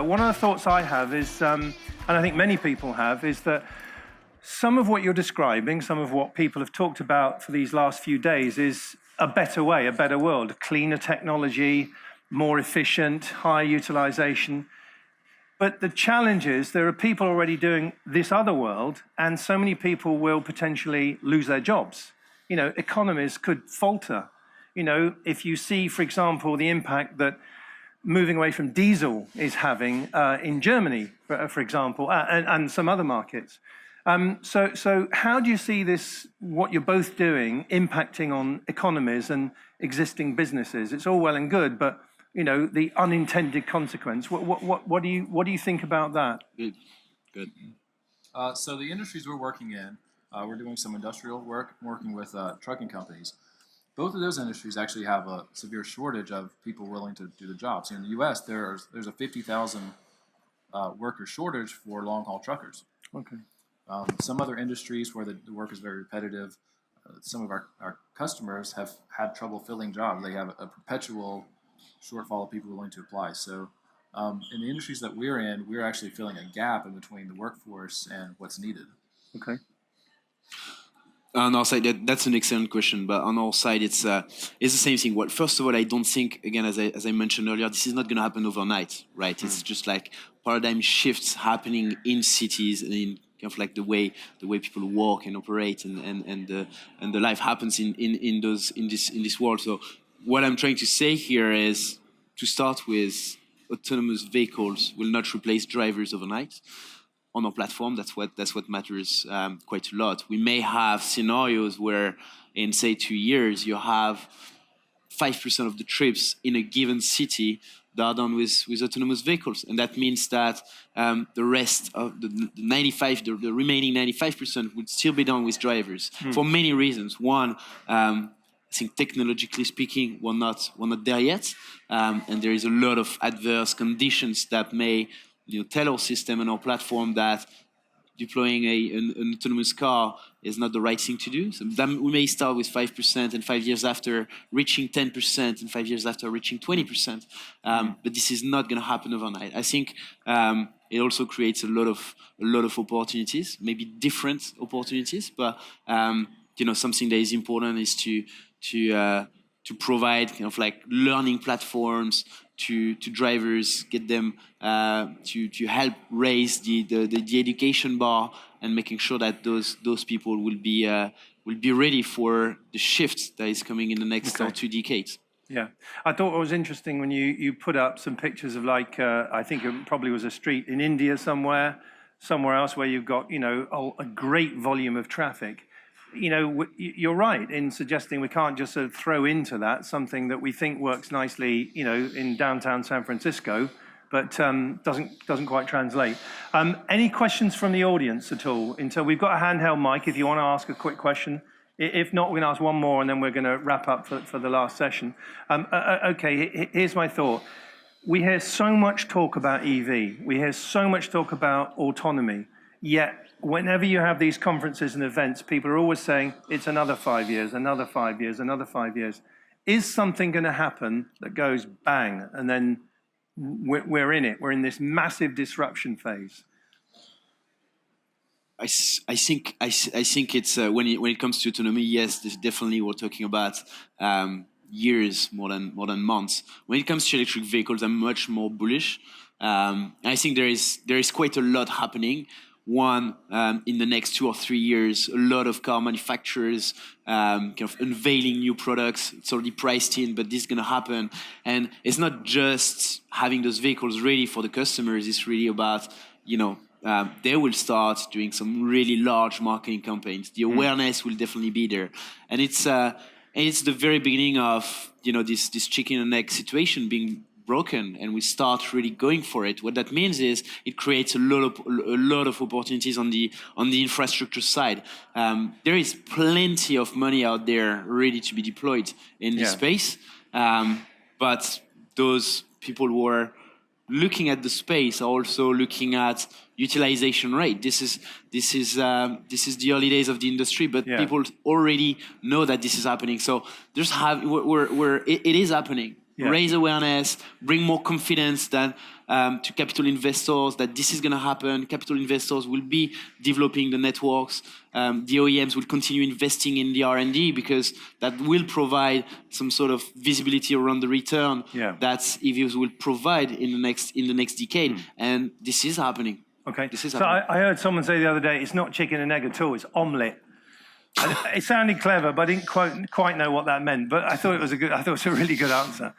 One of the thoughts I have is, and I think many people have, is that some of what you're describing, some of what people have talked about for these last few days is a better way, a better world, cleaner technology, more efficient, higher utilization. But the challenge is there are people already doing this other world, and so many people will potentially lose their jobs. You know, economies could falter. You know, if you see, for example, the impact that moving away from diesel is having in Germany, for example, and some other markets. So how do you see this, what you're both doing, impacting on economies and existing businesses? It's all well and good, but you know, the unintended consequence. What do you think about that? Good. So the industries we're working in, we're doing some industrial work, working with trucking companies. Both of those industries actually have a severe shortage of people willing to do the jobs. In the U.S., there's a 50,000 worker shortage for long-haul truckers. Okay. Some other industries where the work is very repetitive, some of our customers have had trouble filling jobs. They have a perpetual shortfall of people willing to apply. So in the industries that we're in, we're actually filling a gap in between the workforce and what's needed. Okay. On our side, that's an excellent question. But on our side, it's the same thing. Well, first of all, I don't think, again, as I mentioned earlier, this is not going to happen overnight, right? It's just like paradigm shifts happening in cities and in kind of like the way people work and operate and the life happens in this world. So what I'm trying to say here is, to start with, autonomous vehicles will not replace drivers overnight. On our platform, that's what matters quite a lot. We may have scenarios where, in say 2 years, you have 5% of the trips in a given city that are done with autonomous vehicles, and that means that the rest of the remaining 95% would still be done with drivers for many reasons. One, I think technologically speaking, we're not there yet, and there is a lot of adverse conditions that may tell our system and our platform that deploying an autonomous car is not the right thing to do. So then we may start with 5%, and 5 years after reaching 10%, and 5 years after reaching 20%. But this is not going to happen overnight. I think it also creates a lot of opportunities, maybe different opportunities. But something that is important is to provide kind of like learning platforms to drivers, get them to help raise the education bar, and making sure that those people will be ready for the shift that is coming in the next 2 decades. Yeah, I thought it was interesting when you put up some pictures of I think it probably was a street in India somewhere else where you've got a great volume of traffic. You're right in suggesting we can't just sort of throw into that something that we think works nicely, in downtown San Francisco, but doesn't quite translate. Any questions from the audience at all? Until we've got a handheld mic if you want to ask a quick question. If not, we're going to ask one more and then we're going to wrap up for the last session. Okay, here's my thought. We hear so much talk about EV. We hear so much talk about autonomy, yet whenever you have these conferences and events, people are always saying, it's another 5 years, another 5 years, another 5 years. Is something going to happen that goes bang, and then we're in it? We're in this massive disruption phase. I think it's when it comes to autonomy, yes, definitely we're talking about years more than months. When it comes to electric vehicles, I'm much more bullish. I think there is quite a lot happening. One, in the next 2 or 3 years, a lot of car manufacturers kind of unveiling new products. It's already priced in, but this is going to happen. And it's not just having those vehicles ready for the customers. It's really about, they will start doing some really large marketing campaigns. The awareness will definitely be there. And it's the very beginning of, this chicken and egg situation being broken, and we start really going for it. What that means is it creates a lot of opportunities on the infrastructure side. There is plenty of money out there ready to be deployed in this space, but those people who are looking at the space are also looking at utilization rate. This is the early days of the industry, but people already know that this is happening. So it is happening. raise awareness, bring more confidence that, to capital investors that this is going to happen. Capital investors will be developing the networks. The OEMs will continue investing in the R&D because that will provide some sort of visibility around the return that EVs will provide in the next decade. And this is happening. Okay. This is so happening. I heard someone say the other day, it's not chicken and egg at all, it's omelette. It sounded clever, but I didn't quite know what that meant. But I thought it was a really good answer.